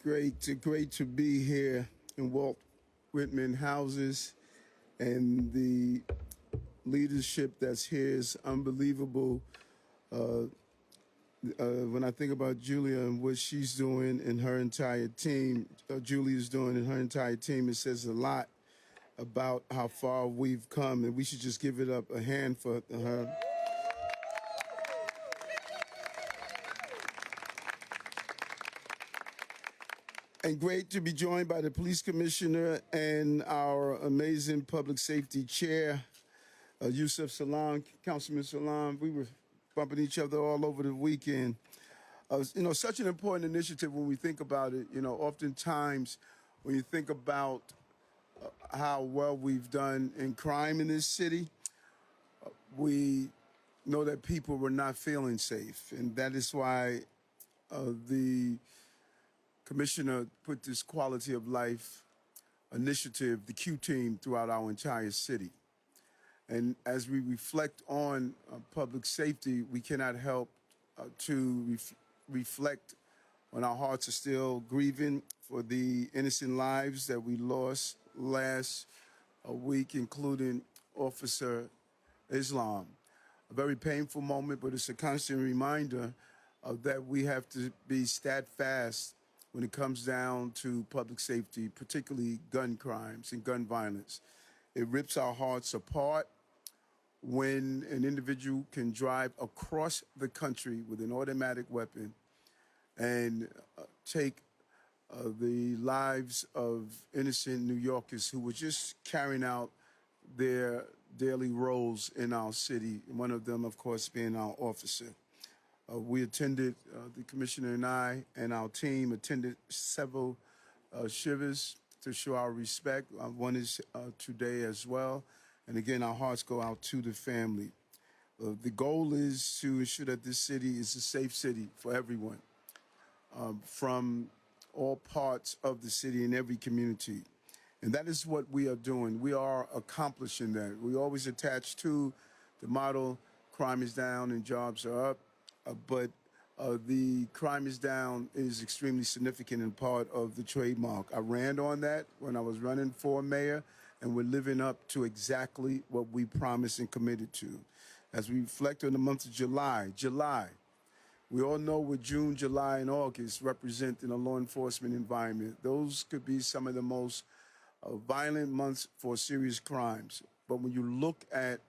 great to be here in Walt Whitman houses, and the leadership that's here is unbelievable. When I think about Julia and what she's doing and her entire team, Julia's doing and her entire team, it says a lot about how far we've come, and we should just give it up a hand for her. And great to be joined by the police commissioner and our amazing public safety chair, Yusuf Salam, Councilman Salam. We were bumping each other all over the weekend. Such an important initiative when we think about it. Oftentimes when you think about how well we've done in crime in this city, we know that people were not feeling safe. And that is why the commissioner put this quality of life initiative, the Q team, throughout our entire city. And as we reflect on public safety, we cannot help to reflect on our hearts are still grieving for the innocent lives that we lost last week, including Officer Islam. A very painful moment, but it's a constant reminder that we have to be steadfast when it comes down to public safety, particularly gun crimes and gun violence. It rips our hearts apart when an individual can drive across the country with an automatic weapon and take the lives of innocent New Yorkers who were just carrying out their daily roles in our city, one of them, of course, being our officer. We attended, the commissioner and I and our team attended several shivers to show our respect. One is today as well. And again, our hearts go out to the family. The goal is to ensure that this city is a safe city for everyone, from all parts of the city and every community. And that is what we are doing. We are accomplishing that. We always attach to the motto, crime is down and jobs are up. But the crime is down is extremely significant and part of the trademark. I ran on that when I was running for mayor, and we're living up to exactly what we promised and committed to. As we reflect on the month of July, we all know what June, July, and August represent in a law enforcement environment. Those could be some of the most violent months for serious crimes. But when you look at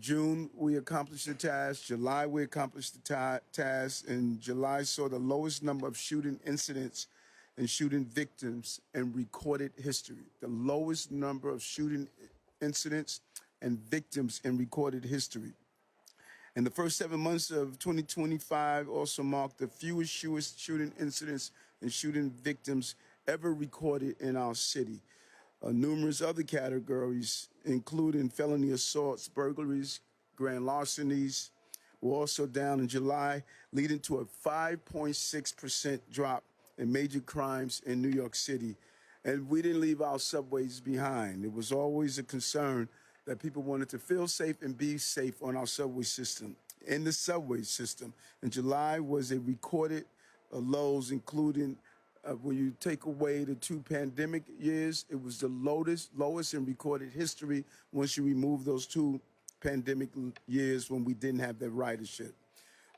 June, we accomplished the task. July, we accomplished the task. And July saw the lowest number of shooting incidents and shooting victims in recorded history. The lowest number of shooting incidents and victims in recorded history. And the first 7 months of 2025 also marked the fewest shooting incidents and shooting victims ever recorded in our city. Numerous other categories, including felony assaults, burglaries, grand larcenies, were also down in July, leading to a 5.6% drop in major crimes in New York City. And we didn't leave our subways behind. It was always a concern that people wanted to feel safe and be safe on our subway system. In the subway system, in July was a recorded lows, including when you take away the 2 pandemic years, it was the lowest in recorded history once you remove those 2 pandemic years when we didn't have that ridership.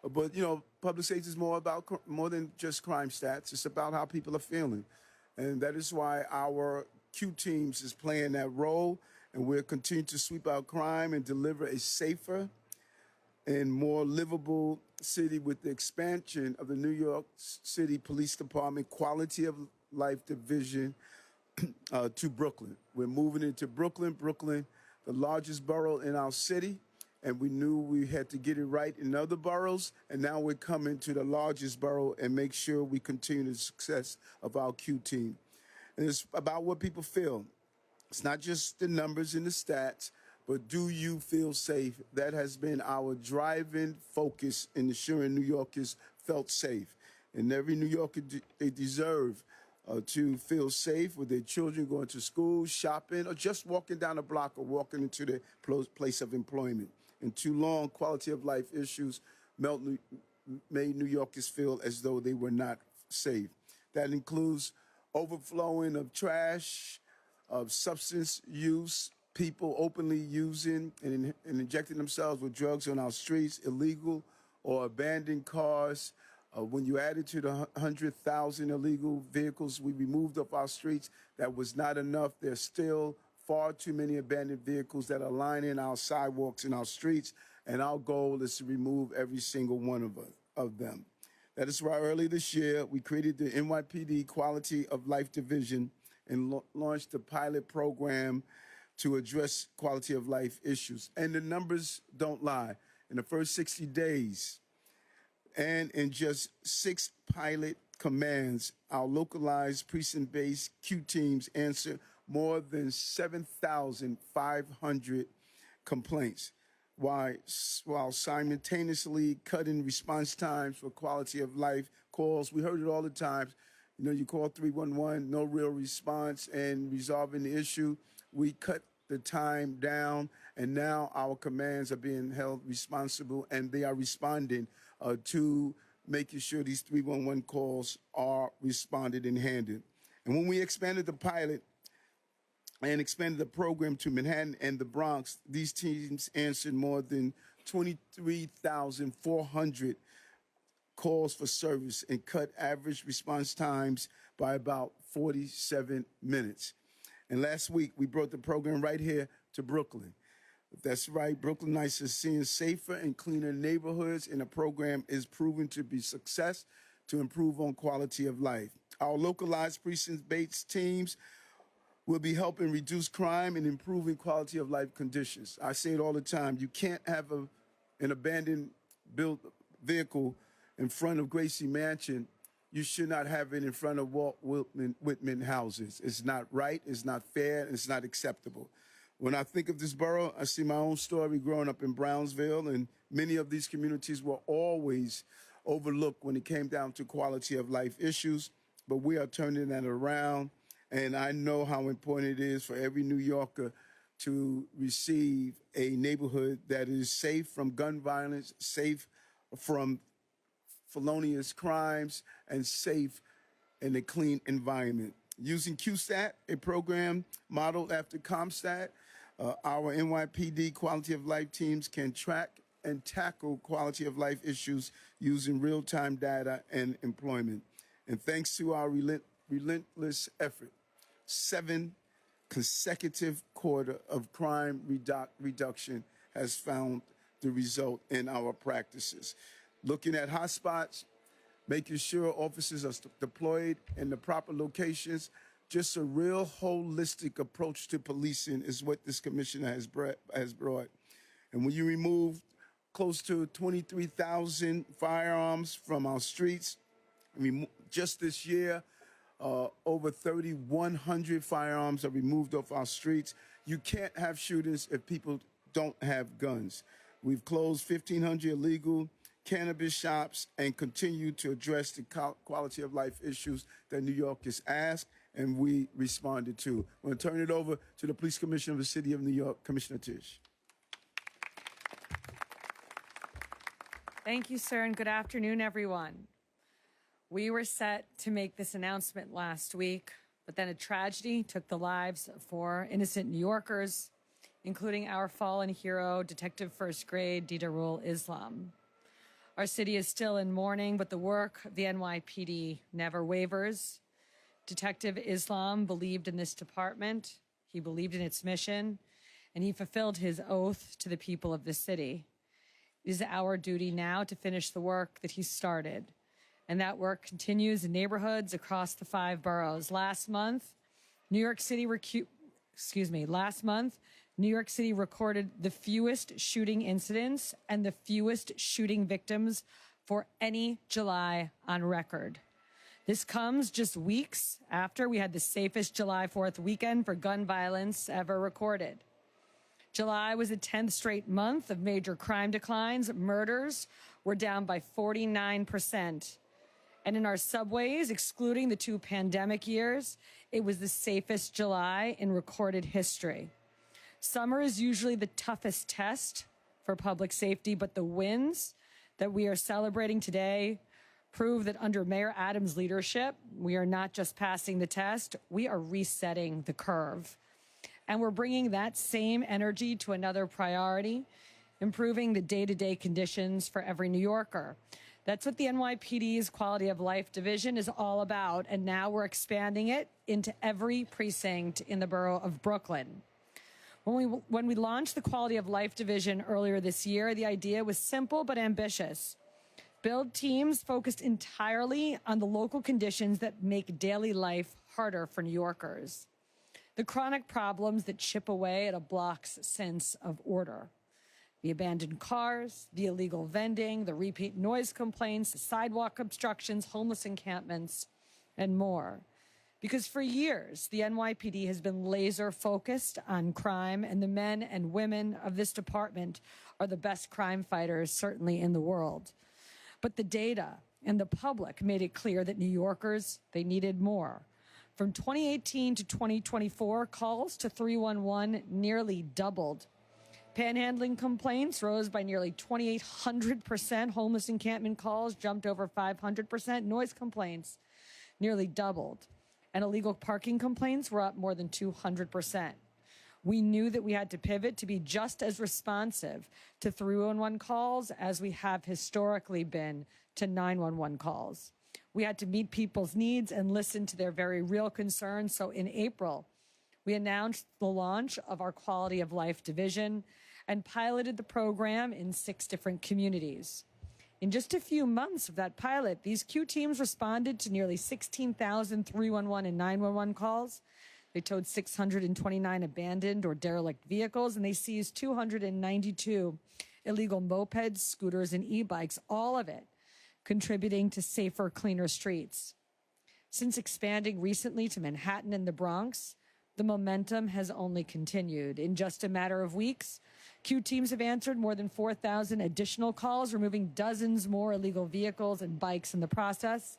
But, public safety is more than just crime stats. It's about how people are feeling. And that is why our Q teams is playing that role. And we'll continue to sweep out crime and deliver a safer and more livable city with the expansion of the New York City Police Department Quality of Life Division to Brooklyn. We're moving into Brooklyn, the largest borough in our city, and we knew we had to get it right in other boroughs, and now we're coming to the largest borough and make sure we continue the success of our Q team. And it's about what people feel. It's not just the numbers and the stats, but do you feel safe? That has been our driving focus in ensuring New Yorkers felt safe. And every New Yorker, they deserve to feel safe with their children going to school, shopping, or just walking down the block or walking into their place of employment. And too long, quality of life issues made New Yorkers feel as though they were not safe. That includes overflowing of trash, of substance use, people openly using and injecting themselves with drugs on our streets, illegal or abandoned cars. When you added to the 100,000 illegal vehicles we removed off our streets, that was not enough. There's still far too many abandoned vehicles that are lining our sidewalks and our streets, and our goal is to remove every single one of them. That is why early this year, we created the NYPD Quality of Life Division and launched a pilot program to address quality of life issues. And the numbers don't lie. In the first 60 days, and in just 6 pilot commands, our localized precinct-based Q teams answered more than 7,500 complaints, while simultaneously cutting response times for quality of life calls. We heard it all the time. You know, you call 311, no real response, and resolving the issue. We cut the time down, and now our commands are being held responsible, and they are responding to making sure these 311 calls are responded and handled. And when we expanded the pilot and expanded the program to Manhattan and the Bronx, these teams answered more than 23,400 calls for service and cut average response times by about 47 minutes. And last week, we brought the program right here to Brooklyn. That's right, Brooklynites are seeing safer and cleaner neighborhoods, and the program is proven to be success to improve on quality of life. Our localized precinct-based teams will be helping reduce crime and improving quality of life conditions. I say it all the time, you can't have an abandoned built vehicle in front of Gracie Mansion. You should not have it in front of Walt Whitman houses. It's not right, it's not fair, and it's not acceptable. When I think of this borough, I see my own story growing up in Brownsville, and many of these communities were always overlooked when it came down to quality of life issues, but we are turning that around, and I know how important it is for every New Yorker to receive a neighborhood that is safe from gun violence, safe from felonious crimes, and safe in a clean environment. Using QSTAT, a program modeled after CompStat, our NYPD quality of life teams can track and tackle quality of life issues using real-time data and employment. And thanks to our relentless effort, 7 consecutive quarter of crime reduction has found the result in our practices. Looking at hotspots, making sure officers are deployed in the proper locations, just a real holistic approach to policing is what this commissioner has brought. And when you remove close to 23,000 firearms from our streets, just this year, over 3,100 firearms are removed off our streets. You can't have shootings if people don't have guns. We've closed 1,500 illegal cannabis shops and continue to address the quality of life issues that New Yorkers asked and we responded to. I'm going to turn it over to the Police Commissioner of the City of New York, Commissioner Tisch. Thank you, sir, and good afternoon, everyone. We were set to make this announcement last week, but then a tragedy took the lives of 4 innocent New Yorkers, including our fallen hero, Detective First Grade Didarul Islam. Our city is still in mourning, but the work of the NYPD never wavers. Detective Islam believed in this department, he believed in its mission, and he fulfilled his oath to the people of the city. It is our duty now to finish the work that he started, and that work continues in neighborhoods across the 5 boroughs. Last month, New York City recorded the fewest shooting incidents and the fewest shooting victims for any July on record. This comes just weeks after we had the safest July 4th weekend for gun violence ever recorded. July was the 10th straight month of major crime declines. Murders were down by 49%. And in our subways, excluding the 2 pandemic years, it was the safest July in recorded history. Summer is usually the toughest test for public safety, but the wins that we are celebrating today prove that under Mayor Adams' leadership, we are not just passing the test, we are resetting the curve. And we're bringing that same energy to another priority, improving the day-to-day conditions for every New Yorker. That's what the NYPD's Quality of Life Division is all about, and now we're expanding it into every precinct in the borough of Brooklyn. When we launched the Quality of Life Division earlier this year, the idea was simple but ambitious. Build teams focused entirely on the local conditions that make daily life harder for New Yorkers. The chronic problems that chip away at a block's sense of order. The abandoned cars, the illegal vending, the repeat noise complaints, the sidewalk obstructions, homeless encampments, and more. Because for years, the NYPD has been laser focused on crime, and the men and women of this department are the best crime fighters, certainly in the world. But the data and the public made it clear that New Yorkers, they needed more. From 2018 to 2024, calls to 311 nearly doubled. Panhandling complaints rose by nearly 2,800%. Homeless encampment calls jumped over 500%. Noise complaints nearly doubled. And illegal parking complaints were up more than 200%. We knew that we had to pivot to be just as responsive to 311 calls as we have historically been to 911 calls. We had to meet people's needs and listen to their very real concerns. So in April, we announced the launch of our Quality of Life Division and piloted the program in 6 different communities. In just a few months of that pilot, these Q teams responded to nearly 16,000 311 and 911 calls. They towed 629 abandoned or derelict vehicles, and they seized 292 illegal mopeds, scooters, and e-bikes, all of it contributing to safer, cleaner streets. Since expanding recently to Manhattan and the Bronx, the momentum has only continued. In just a matter of weeks, Q teams have answered more than 4,000 additional calls, removing dozens more illegal vehicles and bikes in the process.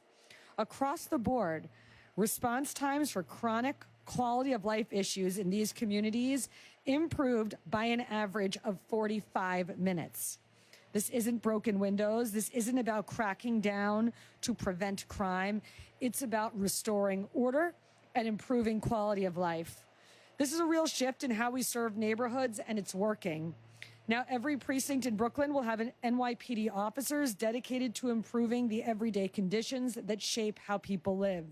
Across the board, response times for chronic quality of life issues in these communities improved by an average of 45 minutes. This isn't broken windows. This isn't about cracking down to prevent crime. It's about restoring order and improving quality of life. This is a real shift in how we serve neighborhoods, and it's working. Now, every precinct in Brooklyn will have an NYPD officers dedicated to improving the everyday conditions that shape how people live.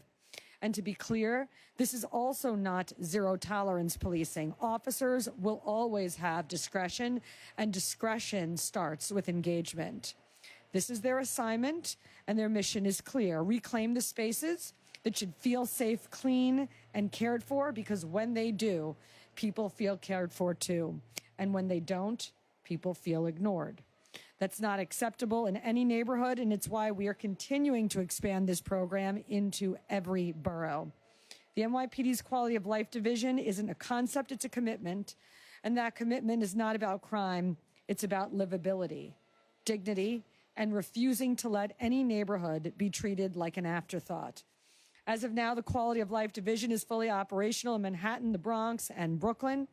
And to be clear, this is also not zero-tolerance policing. Officers will always have discretion, and discretion starts with engagement. This is their assignment, and their mission is clear. Reclaim the spaces that should feel safe, clean, and cared for, because when they do, people feel cared for too. And when they don't, people feel ignored. That's not acceptable in any neighborhood, and it's why we are continuing to expand this program into every borough. The NYPD's Quality of Life Division isn't a concept, it's a commitment, and that commitment is not about crime, it's about livability, dignity, and refusing to let any neighborhood be treated like an afterthought. As of now, the Quality of Life Division is fully operational in Manhattan, the Bronx, and Brooklyn,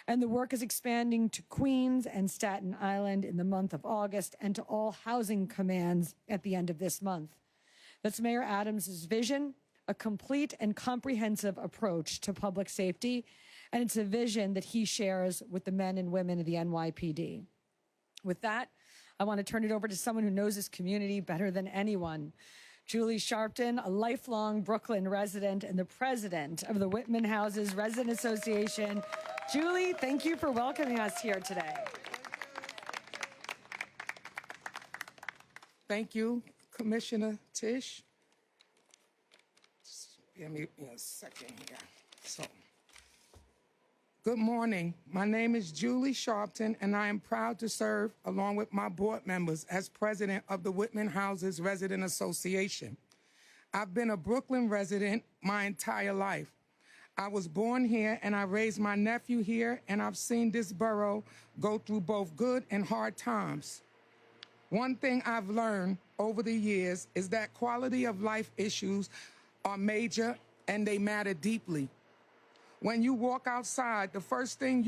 and the work is expanding to Queens and Staten Island in the month of August and to all housing commands at the end of this month. That's Mayor Adams' vision, a complete and comprehensive approach to public safety, and it's a vision that he shares with the men and women of the NYPD. With that, I want to turn it over to someone who knows this community better than anyone. Julie Sharpton, a lifelong Brooklyn resident and the president of the Whitman Houses Resident Association. Julie, thank you for welcoming us here today. Thank you, Commissioner Tisch. Just give me a second here. Good morning. My name is Julie Sharpton, and I am proud to serve along with my board members as president of the Whitman Houses Resident Association. I've been a Brooklyn resident my entire life. I was born here and I raised my nephew here, and I've seen this borough go through both good and hard times. One thing I've learned over the years is that quality of life issues are major and they matter deeply. When you walk outside, the first thing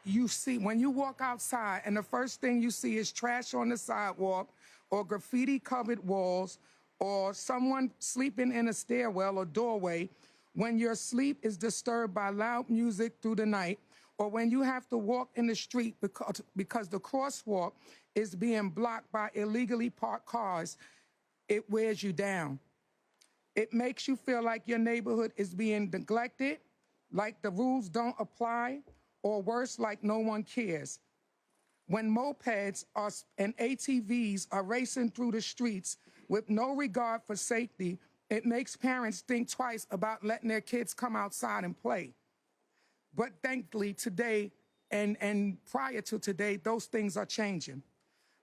you see, when you walk outside and the first thing you see is trash on the sidewalk or graffiti-covered walls or someone sleeping in a stairwell or doorway, when your sleep is disturbed by loud music through the night, or when you have to walk in the street because the crosswalk is being blocked by illegally parked cars, it wears you down. It makes you feel like your neighborhood is being neglected, like the rules don't apply, or worse, like no one cares. When mopeds and ATVs are racing through the streets with no regard for safety, it makes parents think twice about letting their kids come outside and play. But thankfully today and prior to today, those things are changing.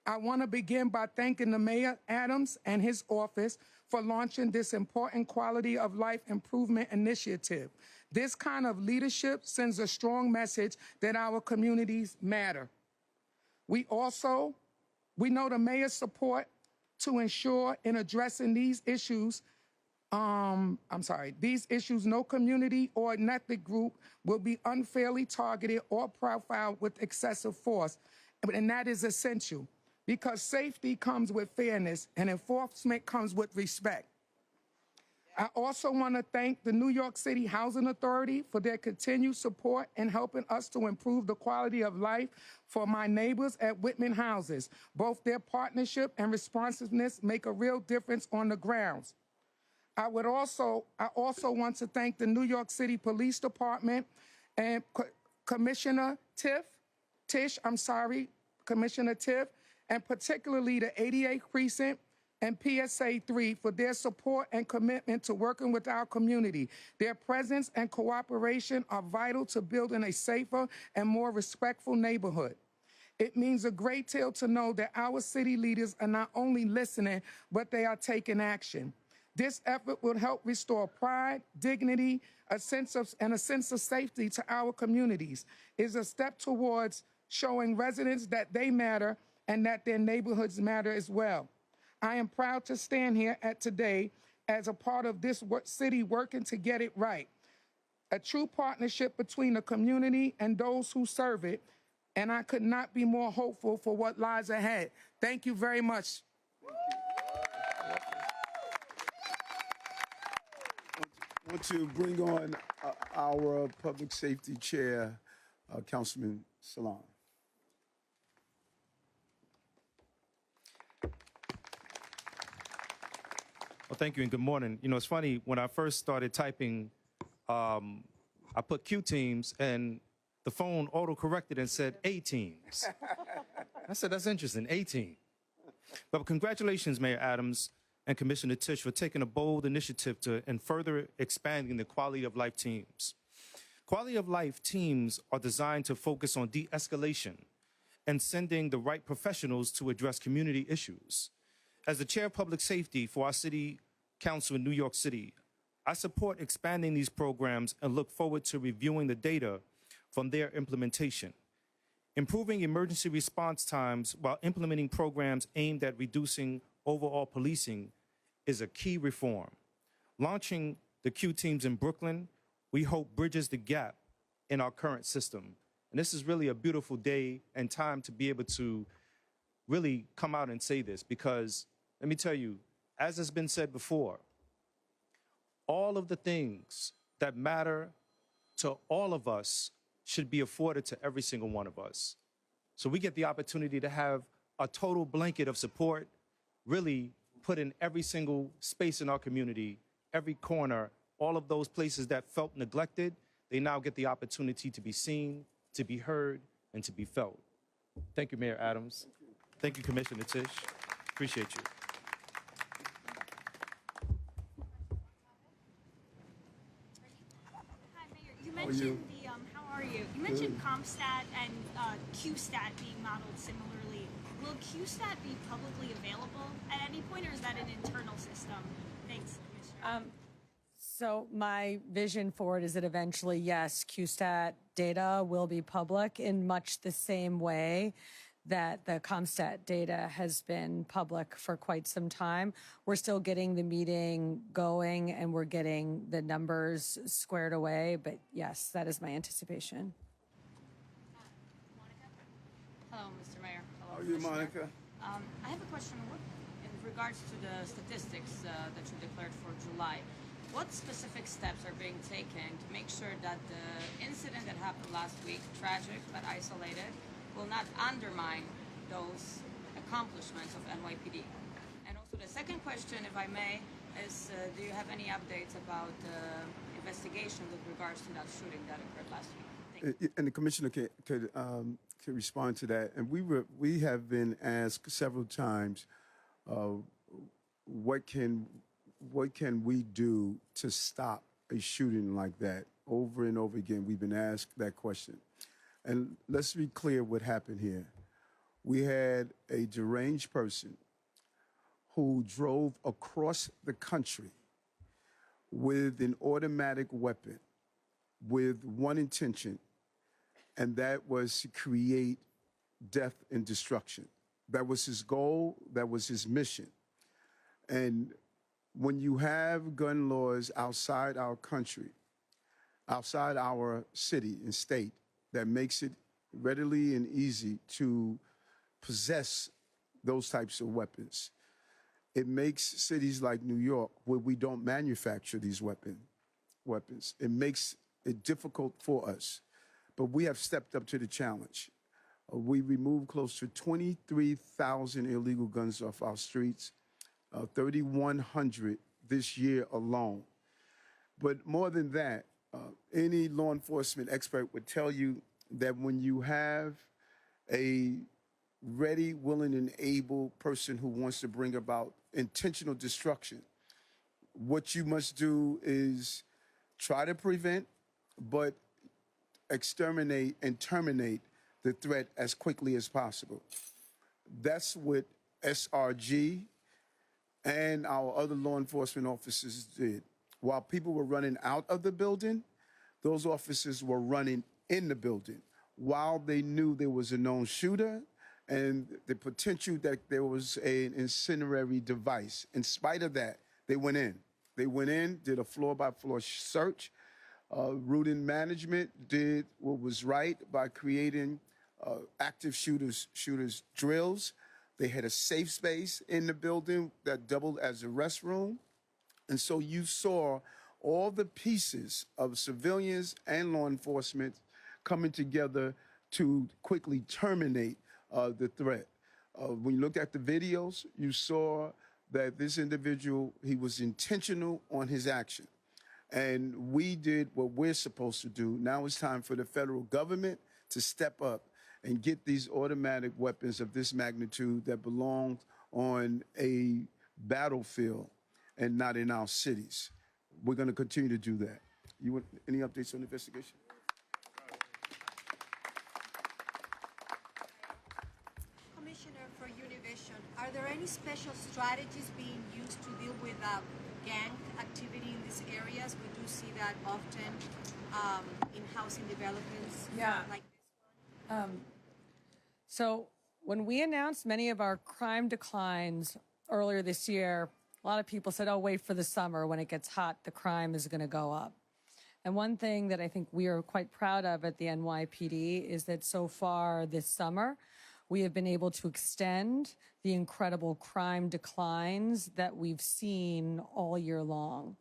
I want to begin by thanking the Mayor Adams and his office for launching this important quality of life improvement initiative. This kind of leadership sends a strong message that our communities matter. We know the mayor's support to ensure in addressing these issues, no community or ethnic group will be unfairly targeted or profiled with excessive force. And that is essential because safety comes with fairness and enforcement comes with respect. I also want to thank the New York City Housing Authority for their continued support in helping us to improve the quality of life for my neighbors at Whitman Houses. Both their partnership and responsiveness make a real difference on the grounds. I also want to thank the New York City Police Department and Commissioner Tisch, and particularly the 88th Precinct and PSA 3 for their support and commitment to working with our community. Their presence and cooperation are vital to building a safer and more respectful neighborhood. It means a great deal to know that our city leaders are not only listening, but they are taking action. This effort will help restore pride, dignity, a sense of safety to our communities. It is a step towards showing residents that they matter and that their neighborhoods matter as well. I am proud to stand here today as a part of this city working to get it right. A true partnership between the community and those who serve it, and I could not be more hopeful for what lies ahead. Thank you very much. I want to bring on our Public Safety Chair, Councilman Salam. Well, thank you and good morning. You know, it's funny, when I first started typing, I put Q teams and the phone auto-corrected and said A teams. I said, that's interesting, A team. But congratulations, Mayor Adams and Commissioner Tisch for taking a bold initiative and further expanding the quality of life teams. Quality of life teams are designed to focus on de-escalation and sending the right professionals to address community issues. As the chair of public safety for our city council in New York City, I support expanding these programs and look forward to reviewing the data from their implementation. Improving emergency response times while implementing programs aimed at reducing overall policing is a key reform. Launching the Q teams in Brooklyn, we hope bridges the gap in our current system. And this is really a beautiful day and time to be able to really come out and say this, because let me tell you, as has been said before, all of the things that matter to all of us should be afforded to every single one of us. So we get the opportunity to have a total blanket of support really put in every single space in our community, every corner, all of those places that felt neglected, they now get the opportunity to be seen, to be heard, and to be felt. Thank you, Mayor Adams. Thank you, Commissioner Tisch. Appreciate you. Hi, Mayor. You mentioned how are you? You mentioned CompStat and QStat being modeled similarly. Will QStat be publicly available at any point, or is that an internal system? Thanks, Commissioner. So my vision for it is that eventually, yes, QStat data will be public in much the same way that the CompStat data has been public for quite some time. We're still getting the meeting going and we're getting the numbers squared away, but yes, that is my anticipation. Monica? Hello, Mr. Mayor. Hello, How are you, Commissioner. Monica? I have a question in regards to the statistics that you declared for July, what specific steps are being taken to make sure that the incident that happened last week, tragic but isolated, will not undermine those accomplishments of NYPD? And also the second question, if I may, is do you have any updates about the investigation with regards to that shooting that occurred last week? Thank you. And the commissioner could respond to that. And we have been asked several times, what can we do to stop a shooting like that? Over and over again, we've been asked that question. And let's be clear what happened here. We had a deranged person who drove across the country with an automatic weapon with one intention, and that was to create death and destruction. That was his goal. That was his mission. And when you have gun laws outside our country, outside our city and state, that makes it readily and easy to possess those types of weapons, it makes cities like New York, where we don't manufacture these weapons, it makes it difficult for us. But we have stepped up to the challenge. We removed close to 23,000 illegal guns off our streets, 3,100 this year alone. But more than that, any law enforcement expert would tell you that when you have a ready, willing, and able person who wants to bring about intentional destruction, what you must do is try to prevent, but exterminate and terminate the threat as quickly as possible. That's what SRG and our other law enforcement officers did. While people were running out of the building, those officers were running in the building while they knew there was a known shooter and the potential that there was an incendiary device. In spite of that, they went in. They went in, did a floor-by-floor search. Rudin management did what was right by creating active shooters drills. They had a safe space in the building that doubled as a restroom. And so you saw all the pieces of civilians and law enforcement coming together to quickly terminate the threat. When you looked at the videos, you saw that this individual, he was intentional on his action. And we did what we're supposed to do. Now it's time for the federal government to step up and get these automatic weapons of this magnitude that belong on a battlefield and not in our cities. We're going to continue to do that. You want any updates on the investigation? Commissioner, for Univision, are there any special strategies being used to deal with gang activity in these areas? We do see that often in housing developments like this one. So when we announced many of our crime declines earlier this year, a lot of people said, oh, wait for the summer. When it gets hot, the crime is going to go up. And one thing that I think we are quite proud of at the NYPD is that so far this summer, we have been able to extend the incredible crime declines that we've seen all year long.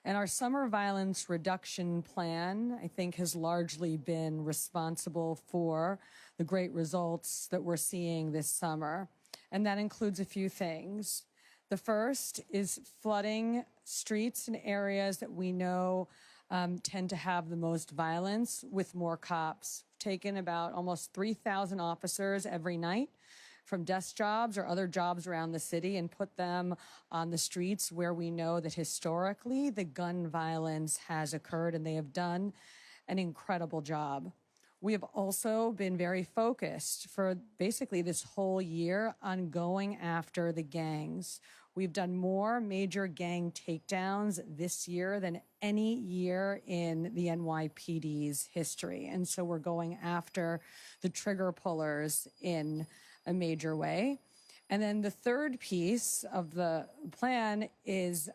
And our summer violence reduction plan, I think, has largely been responsible for the great results that we're seeing this summer. And that includes a few things. The first is flooding streets and areas that we know tend to have the most violence with more cops. Taken about almost 3,000 officers every night from desk jobs or other jobs around the city and put them on the streets where we know that historically the gun violence has occurred, and they have done an incredible job. We have also been very focused for basically this whole year on going after the gangs. We've done more major gang takedowns this year than any year in the NYPD's history. And so we're going after the trigger pullers in a major way. And then the third piece of the plan is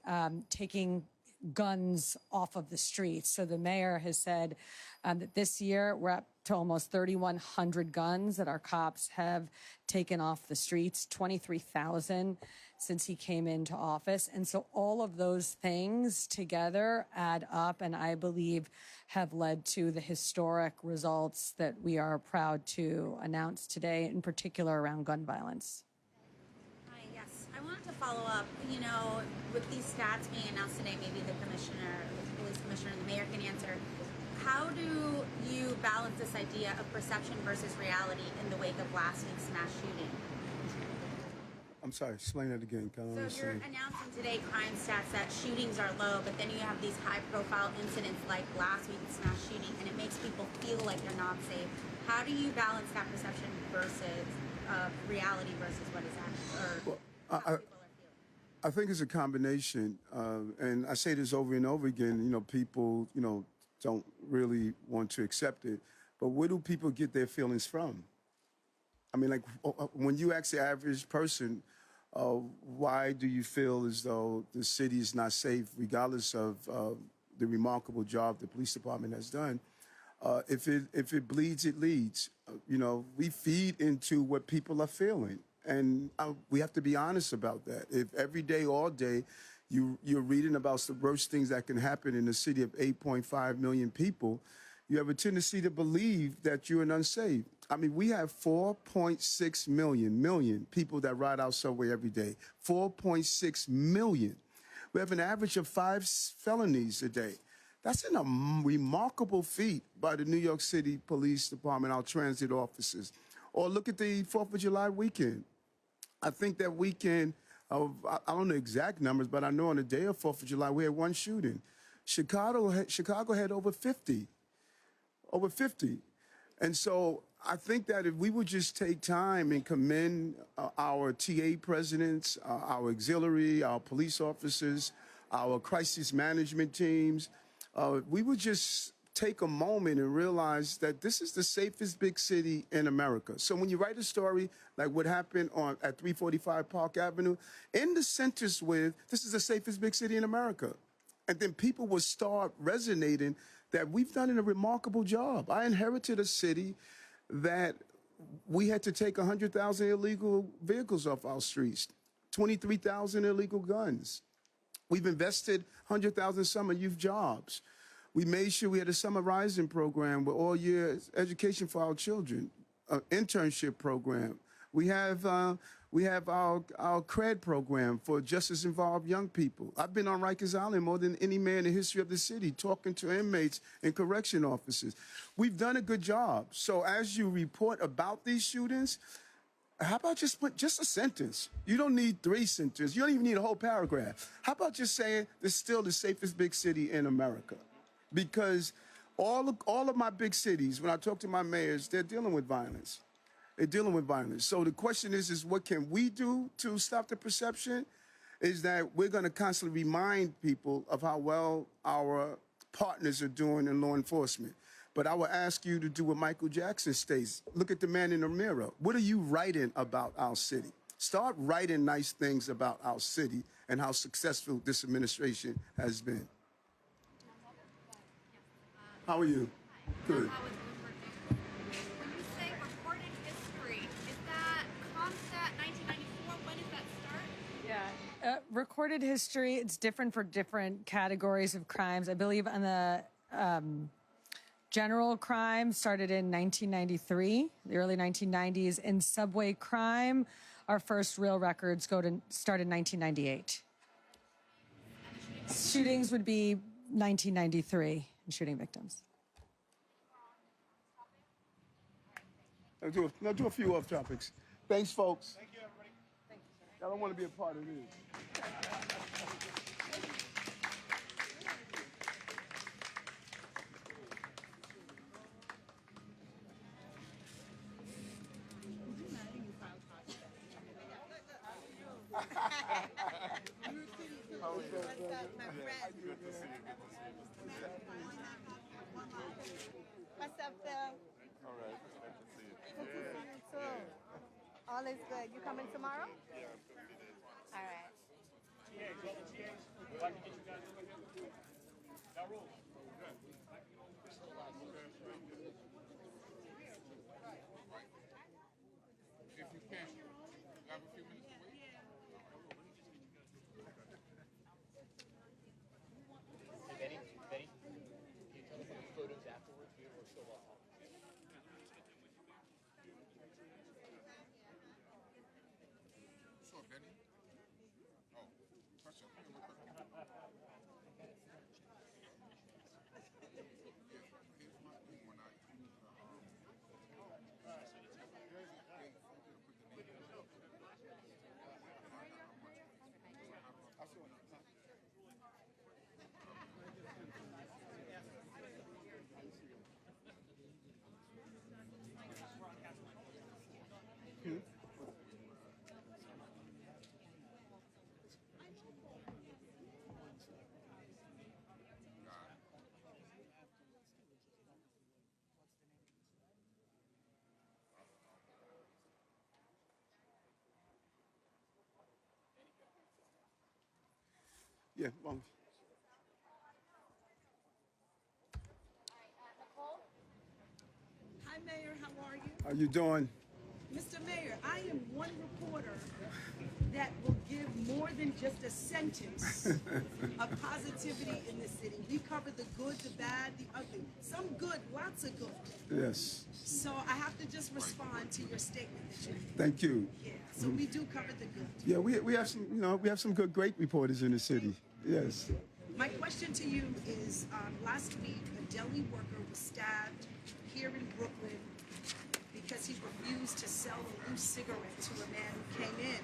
taking guns off of the streets. So the mayor has said that this year we're at to almost 3,100 guns that our cops have taken off the streets, 23,000 since he came into office. And so all of those things together add up, and I believe have led to the historic results that we are proud to announce today, in particular around gun violence. Hi, yes. I wanted to follow up, with these stats being announced today, maybe the commissioner, the police commissioner, and the mayor can answer. How do you balance this idea of perception versus reality in the wake of last week's mass shooting? I'm sorry, explain that again. So you're announcing today crime stats that shootings are low, but then you have these high-profile incidents like last week's mass shooting, and it makes people feel like they're not safe. How do you balance that perception versus reality versus what is actually, or how people are feeling? I think it's a combination, and I say this over and over again. People, don't really want to accept it, but where do people get their feelings from? I mean, like when you ask the average person, why do you feel as though the city is not safe, regardless of the remarkable job the police department has done? If it bleeds, it leads. We feed into what people are feeling, and we have to be honest about that. If every day, all day, you're reading about the worst things that can happen in a city of 8.5 million people, you have a tendency to believe that you're an unsafe. I mean, we have 4.6 million people that ride our subway every day. 4.6 million. We have an average of 5 felonies a day. That's a remarkable feat by the New York City Police Department, our transit officers. Or look at the 4th of July weekend. I think that weekend, I don't know exact numbers, but I know on the day of 4th of July, we had 1 shooting. Chicago had over 50. Over 50. And so I think that if we would just take time and commend our TA presidents, our auxiliary, our police officers, our crisis management teams, we would just take a moment and realize that this is the safest big city in America. So when you write a story like what happened at 345 Park Avenue, end the sentence with, this is the safest big city in America. And then people will start resonating that we've done a remarkable job. I inherited a city that we had to take 100,000 illegal vehicles off our streets, 23,000 illegal guns. We've invested 100,000 summer youth jobs. We made sure we had a summer rising program with all year education for our children, an internship program. We have our CRED program for justice-involved young people. I've been on Rikers Island more than any man in the history of the city, talking to inmates and correction officers. We've done a good job. So as you report about these shootings, how about just put just a sentence? You don't need 3 sentences. You don't even need a whole paragraph. How about just saying this is still the safest big city in America? Because all of my big cities, when I talk to my mayors, they're dealing with violence. They're dealing with violence. So the question is what can we do to stop the perception? Is that we're going to constantly remind people of how well our partners are doing in law enforcement. But I will ask you to do what Michael Jackson states. Look at the man in the mirror. What are you writing about our city? Start writing nice things about our city and how successful this administration has been. How are you? Good. Recorded history, it's different for different categories of crimes. I believe on the general crime started in 1993, the early 1990s. In subway crime, our first real records start in 1998. Shootings would be 1993, shooting victims. Now do a few off topics. Thanks, folks. Thank you, everybody. Thank you. I don't want to be a part of this. What's up, Phil? All right. Good to see you. Good to see you too. All is good. You coming tomorrow? Yeah. All right. Yeah. Well, Hi, Mayor. How are you? how you doing? Mr. Mayor, I am one reporter that will give more than just a sentence of positivity in this city. We cover the good, the bad, the ugly. Some good, lots of good. Yes. So I have to just respond to your statement that you made. Thank you. Yeah, so we do cover the good. Yeah, we have some, we have some good, great reporters in the city. Yes. My question to you is, last week a deli worker was stabbed here in Brooklyn because he refused to sell a loose cigarette to a man who came in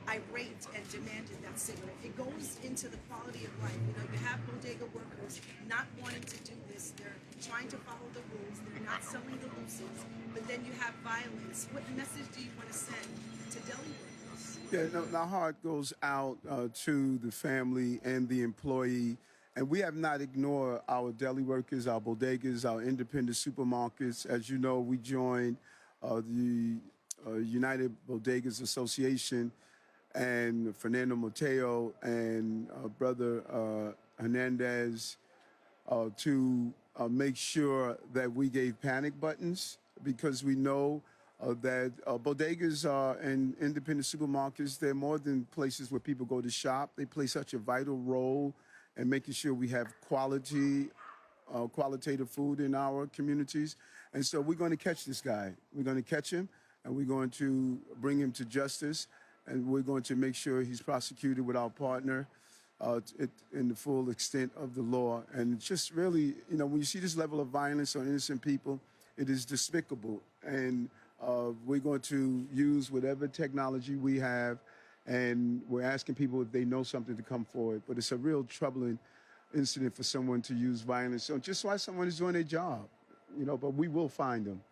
irate and demanded that cigarette. It goes into the quality of life. You know, you have bodega workers not wanting to do this. They're trying to follow the rules. They're not selling the looses. But then you have violence. What message do you want to send to deli workers? Yeah, no, our heart goes out to the family and the employee. And we have not ignored our deli workers, our bodegas, our independent supermarkets. As you know, we joined the United Bodegas Association, and Fernando Mateo and Brother Hernandez to make sure that we gave panic buttons, because we know that bodegas and independent supermarkets, they're more than places where people go to shop. They play such a vital role in making sure we have qualitative food in our communities. And so we're going to catch this guy. We're going to catch him, and we're going to bring him to justice. And we're going to make sure he's prosecuted with our partner in the full extent of the law. And it's just really, when you see this level of violence on innocent people, it is despicable. And we're going to use whatever technology we have, and we're asking people if they know something to come forward. But it's a real troubling incident for someone to use violence. So just why someone is doing their job, but we will find them.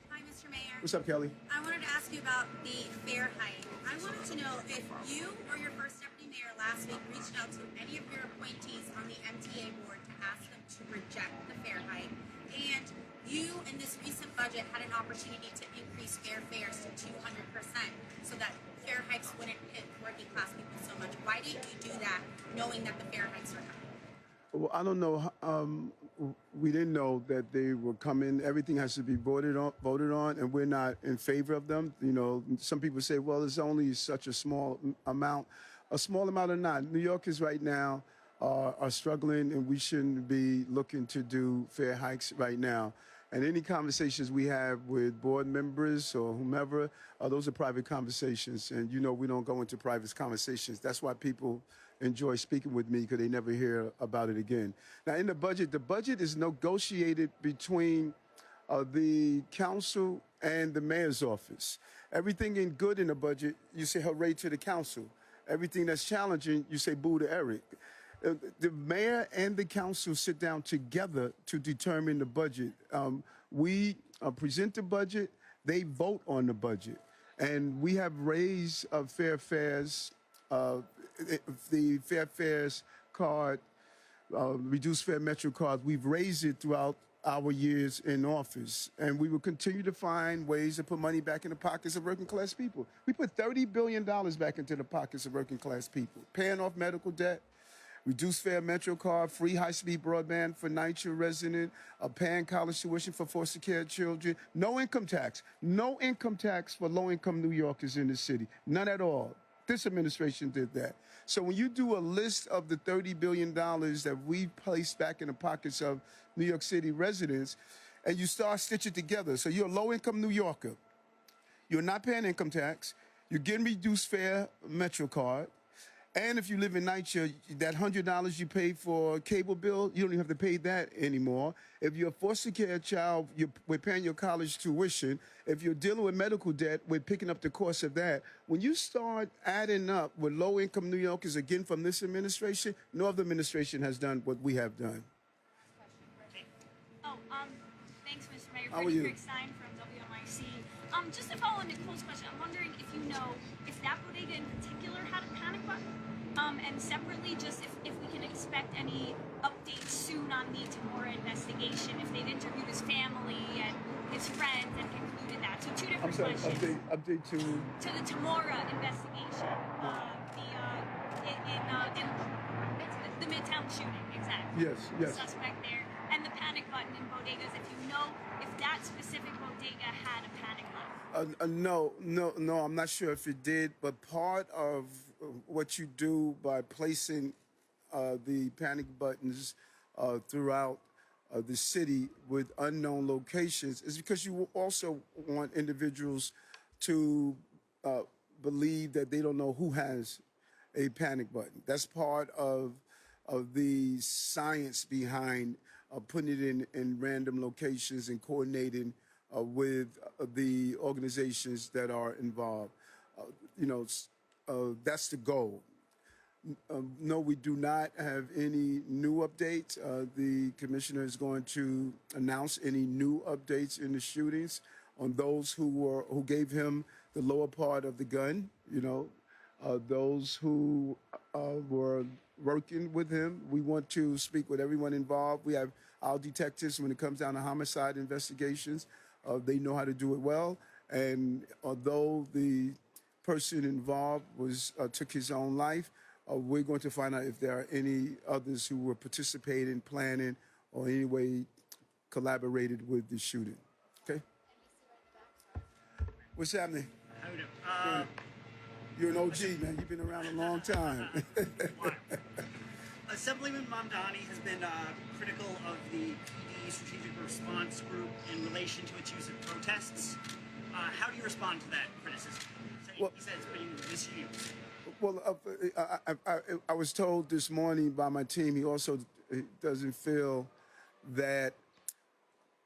Hi, Mr. Mayor. What's up, Kelly? I wanted to ask you about the fare hike. I wanted to know if you or your first deputy mayor last week reached out to any of your appointees on the MTA board to ask them to reject the fare hike. And you, in this recent budget, had an opportunity to increase fares to 200% so that fare hikes wouldn't hit working class people so much. Why didn't you do that, knowing that the fare hikes were coming? Well, I don't know. We didn't know that they were coming. Everything has to be voted on, and we're not in favor of them. Some people say, well, it's only such a small amount. A small amount or not. New Yorkers right now are struggling, and we shouldn't be looking to do fare hikes right now. And any conversations we have with board members or whomever, those are private conversations. And we don't go into private conversations. That's why people enjoy speaking with me, because they never hear about it again. Now, in the budget is negotiated between the council and the mayor's office. Everything in good in the budget, you say hooray to the council. Everything that's challenging, you say boo to Eric. The mayor and the council sit down together to determine the budget. We present the budget, they vote on the budget. And we have raised fair fares, the fair fares card, reduced fare metro card. We've raised it throughout our years in office. And we will continue to find ways to put money back in the pockets of working class people. We put $30 billion back into the pockets of working class people, paying off medical debt, reduced fare metro card, free high-speed broadband for NYCHA resident, paying college tuition for foster care children, no income tax for low-income New Yorkers in the city, none at all. This administration did that. So when you do a list of the $30 billion that we placed back in the pockets of New York City residents, and you start stitching together, so you're a low-income New Yorker, you're not paying income tax, you're getting reduced fare metro card, and if you live in NYCHA, that $100 you pay for a cable bill, you don't even have to pay that anymore. If you're a foster care child, we're paying your college tuition. If you're dealing with medical debt, we're picking up the cost of that. When you start adding up with low-income New Yorkers, again, from this administration, no other administration has done what we have done. Oh, thanks, Mr. Mayor. How are you? Rick Stein from WNYC. Just to follow on Nicole's question, I'm wondering if you know if that bodega in particular had a panic button, and separately, just if we can expect any updates soon on the Tamora investigation, if they've interviewed his family and his friends and concluded that. So two different questions. Update to the Tamora investigation. In shooting, exactly. Yes, yes. Suspect there. And the panic button in bodegas, if you know if that specific bodega had a panic button. No, I'm not sure if it did, but part of what you do by placing the panic buttons throughout the city with unknown locations is because you also want individuals to believe that they don't know who has a panic button. That's part of the science behind putting it in random locations and coordinating with the organizations that are involved. That's the goal. No, we do not have any new updates. The commissioner is going to announce any new updates in the shootings on those who gave him the lower part of the gun. Those who were working with him. We want to speak with everyone involved. We have our detectives when it comes down to homicide investigations. They know how to do it well. And although the person involved took his own life, we're going to find out if there are any others who were participating, planning, or in any way collaborated with the shooting. Okay? What's happening? You're an OG, man. You've been around a long time. Assemblyman Mamdani has been critical of the PD Strategic Response Group in relation to its use of protests. How do you respond to that criticism? He says it's being misused. Well, I was told this morning by my team, he also doesn't feel that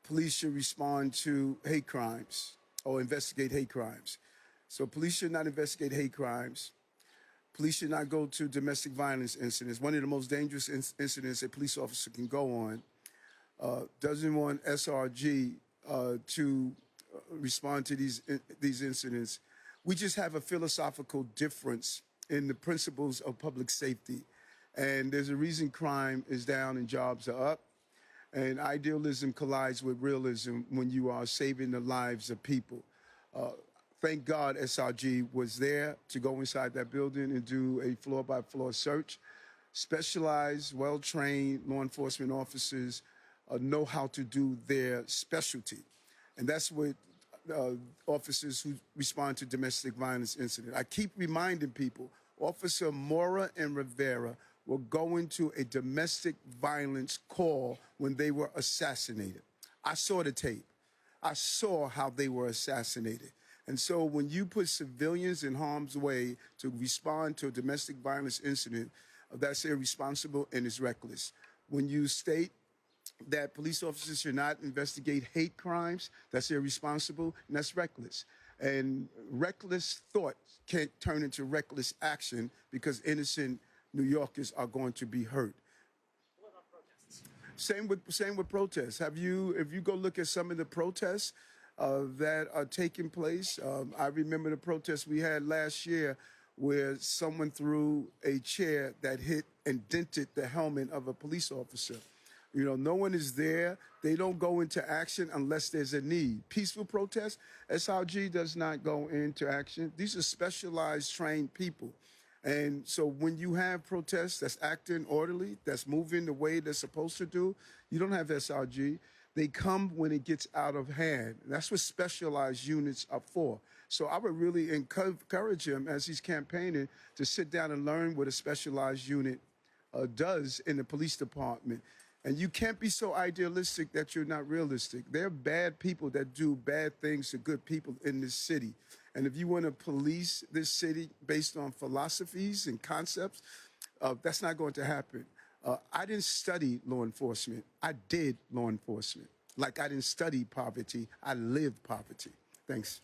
police should respond to hate crimes or investigate hate crimes. So police should not investigate hate crimes. Police should not go to domestic violence incidents. One of the most dangerous incidents a police officer can go on. Doesn't want SRG to respond to these incidents. We just have a philosophical difference in the principles of public safety. And there's a reason crime is down and jobs are up. And idealism collides with realism when you are saving the lives of people. Thank God SRG was there to go inside that building and do a floor-by-floor search. Specialized, well-trained law enforcement officers know how to do their specialty. And that's what officers who respond to domestic violence incidents. I keep reminding people, Officer Mora and Rivera were going to a domestic violence call when they were assassinated. I saw the tape. I saw how they were assassinated. And so when you put civilians in harm's way to respond to a domestic violence incident, that's irresponsible and is reckless. When you state that police officers should not investigate hate crimes, that's irresponsible and that's reckless. And reckless thought can't turn into reckless action because innocent New Yorkers are going to be hurt. What about protests? Same with protests. If you go look at some of the protests that are taking place, I remember the protests we had last year where someone threw a chair that hit and dented the helmet of a police officer. No one is there. They don't go into action unless there's a need. Peaceful protests, SRG does not go into action. These are specialized, trained people. And so when you have protests that's acting orderly, that's moving the way they're supposed to do, you don't have SRG. They come when it gets out of hand. That's what specialized units are for. So I would really encourage him as he's campaigning to sit down and learn what a specialized unit does in the police department. And you can't be so idealistic that you're not realistic. There are bad people that do bad things to good people in this city. And if you want to police this city based on philosophies and concepts, that's not going to happen. I didn't study law enforcement. I did law enforcement. Like I didn't study poverty. I lived poverty. Thanks.